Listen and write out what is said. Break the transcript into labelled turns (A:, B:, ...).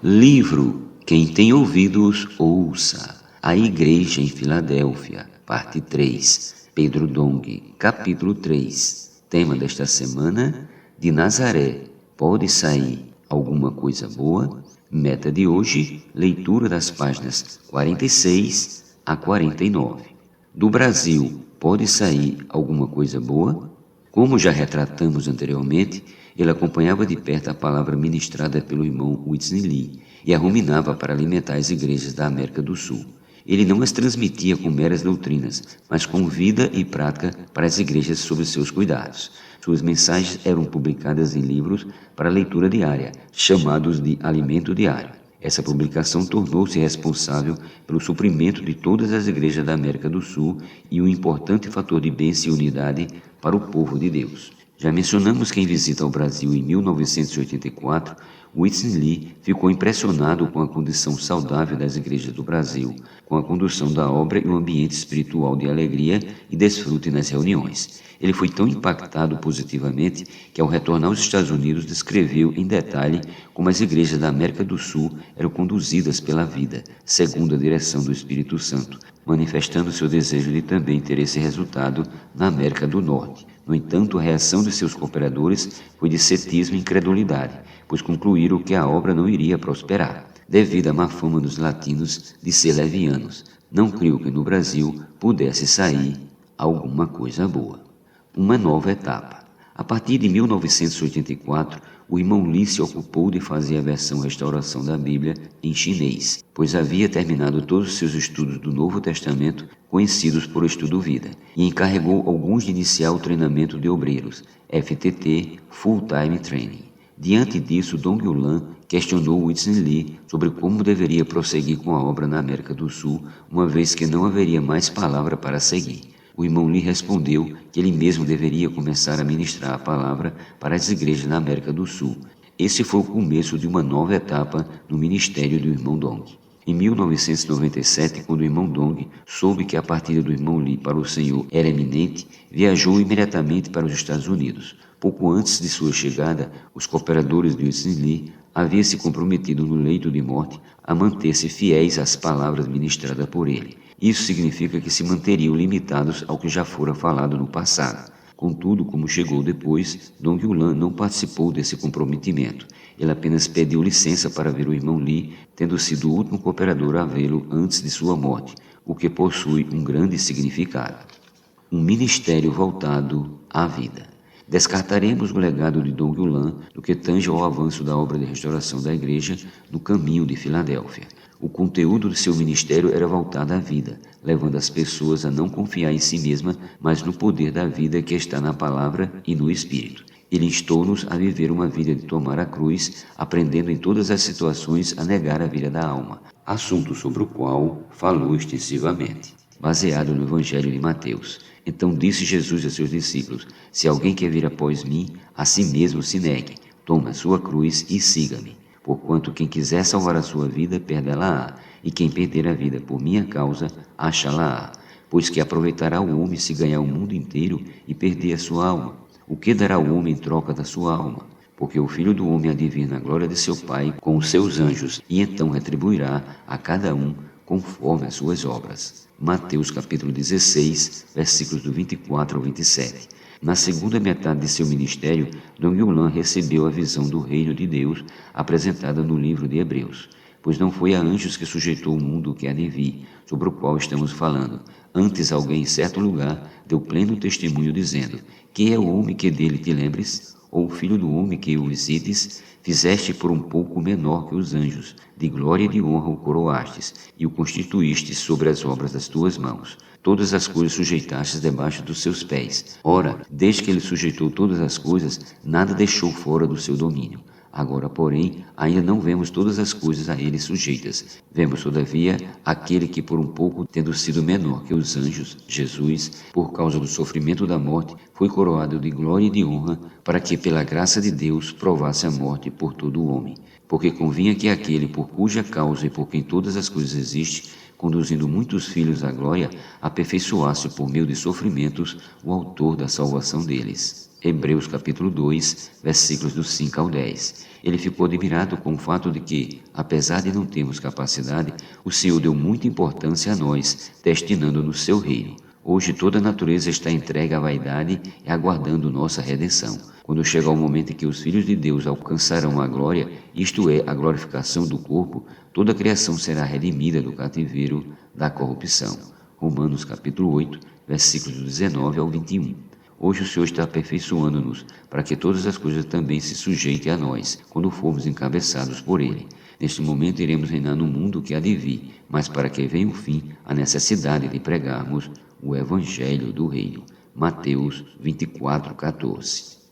A: Livro Quem tem ouvidos, ouça. A Igreja em Filadélfia, parte 3. Pedro Dong, capítulo 3. Tema desta semana: de Nazaré pode sair alguma coisa boa? Meta de hoje: leitura das páginas 46 a 49. Do Brasil pode sair alguma coisa boa? Como já retratamos anteriormente, ele acompanhava de perto a palavra ministrada pelo irmão Whitney Lee e a ruminava para alimentar as igrejas da América do Sul. Ele não as transmitia com meras doutrinas, mas com vida e prática para as igrejas sob seus cuidados. Suas mensagens eram publicadas em livros para leitura diária, chamados de alimento diário. Essa publicação tornou-se responsável pelo suprimento de todas as igrejas da América do Sul e um importante fator de bênção e unidade para o povo de Deus. Já mencionamos que em visita ao Brasil em 1984, Whitney Lee ficou impressionado com a condição saudável das igrejas do Brasil, com a condução da obra e um ambiente espiritual de alegria e desfrute nas reuniões. Ele foi tão impactado positivamente que, ao retornar aos Estados Unidos, descreveu em detalhe como as igrejas da América do Sul eram conduzidas pela vida, segundo a direção do Espírito Santo, manifestando seu desejo de também ter esse resultado na América do Norte. No entanto, a reação de seus cooperadores foi de cetismo e incredulidade, pois concluíram que a obra não iria prosperar, devido à má fama dos latinos de ser levianos. Não creio que no Brasil pudesse sair alguma coisa boa. Uma nova etapa. A partir de 1984, o irmão Lee se ocupou de fazer a versão restauração da Bíblia em chinês, pois havia terminado todos os seus estudos do Novo Testamento, conhecidos por Estudo Vida, e encarregou alguns de iniciar o treinamento de obreiros, FTT, Full Time Training. Diante disso, Dong Yulan questionou Whitney Lee sobre como deveria prosseguir com a obra na América do Sul, uma vez que não haveria mais palavra para seguir. O irmão Lee respondeu que ele mesmo deveria começar a ministrar a palavra para as igrejas na América do Sul. Esse foi o começo de uma nova etapa no ministério do irmão Dong. Em 1997, quando o irmão Dong soube que a partida do irmão Lee para o Senhor era iminente, viajou imediatamente para os Estados Unidos. Pouco antes de sua chegada, os cooperadores de Whitney Lee haviam se comprometido no leito de morte a manter-se fiéis às palavras ministradas por ele. Isso significa que se manteriam limitados ao que já fora falado no passado. Contudo, como chegou depois, Dong Yulan não participou desse comprometimento. Ele apenas pediu licença para ver o irmão Lee, tendo sido o último cooperador a vê-lo antes de sua morte, o que possui um grande significado. Um ministério voltado à vida. Descartaremos o legado de Dong Yulan no que tange ao avanço da obra de restauração da igreja no caminho de Filadélfia. O conteúdo de seu ministério era voltado à vida, levando as pessoas a não confiar em si mesma, mas no poder da vida que está na palavra e no Espírito. Ele instou-nos a viver uma vida de tomar a cruz, aprendendo em todas as situações a negar a vida da alma, assunto sobre o qual falou extensivamente. Baseado no Evangelho de Mateus. Então disse Jesus a seus discípulos: se alguém quer vir após mim, a si mesmo se negue, tome a sua cruz e siga-me. Porquanto quem quiser salvar a sua vida, perdê-la-á, e quem perder a vida por minha causa, achá-la-á. Pois que aproveitará o homem se ganhar o mundo inteiro e perder a sua alma? O que dará o homem em troca da sua alma? Porque o Filho do Homem há de vir na glória de seu Pai com os seus anjos, e então retribuirá a cada um conforme as suas obras. Mateus capítulo 16, versículos do 24 ao 27. Na segunda metade de seu ministério, Dong Yulan recebeu a visão do reino de Deus apresentada no livro de Hebreus, pois não foi a anjos que sujeitou o mundo que há de vir, sobre o qual estamos falando. Antes alguém em certo lugar deu pleno testemunho dizendo: quem é o homem que dele te lembres? Ou o filho do homem que o visites? Fizeste por um pouco menor que os anjos, de glória e de honra o coroastes, e o constituíste sobre as obras das tuas mãos. Todas as coisas sujeitastes debaixo dos seus pés. Ora, desde que ele sujeitou todas as coisas, nada deixou fora do seu domínio. Agora, porém, ainda não vemos todas as coisas a ele sujeitas. Vemos, todavia, aquele que por um pouco, tendo sido menor que os anjos, Jesus, por causa do sofrimento da morte, foi coroado de glória e de honra, para que, pela graça de Deus, provasse a morte por todo o homem. Porque convinha que aquele por cuja causa e por quem todas as coisas existem, conduzindo muitos filhos à glória, aperfeiçoasse por meio de sofrimentos o autor da salvação deles. Hebreus capítulo 2, versículos do 5 ao 10. Ele ficou admirado com o fato de que, apesar de não termos capacidade, o Senhor deu muita importância a nós, destinando-nos seu reino. Hoje toda a natureza está entregue à vaidade e aguardando nossa redenção. Quando chegar o momento em que os filhos de Deus alcançarão a glória, isto é, a glorificação do corpo, toda a criação será redimida do cativeiro da corrupção. Romanos capítulo 8, versículos do 19 ao 21. Hoje o Senhor está aperfeiçoando-nos, para que todas as coisas também se sujeitem a nós, quando formos encabeçados por Ele. Neste momento iremos reinar no mundo que há de vir, mas para que venha o fim, a necessidade de pregarmos o Evangelho do Reino. Mateus 24, 14.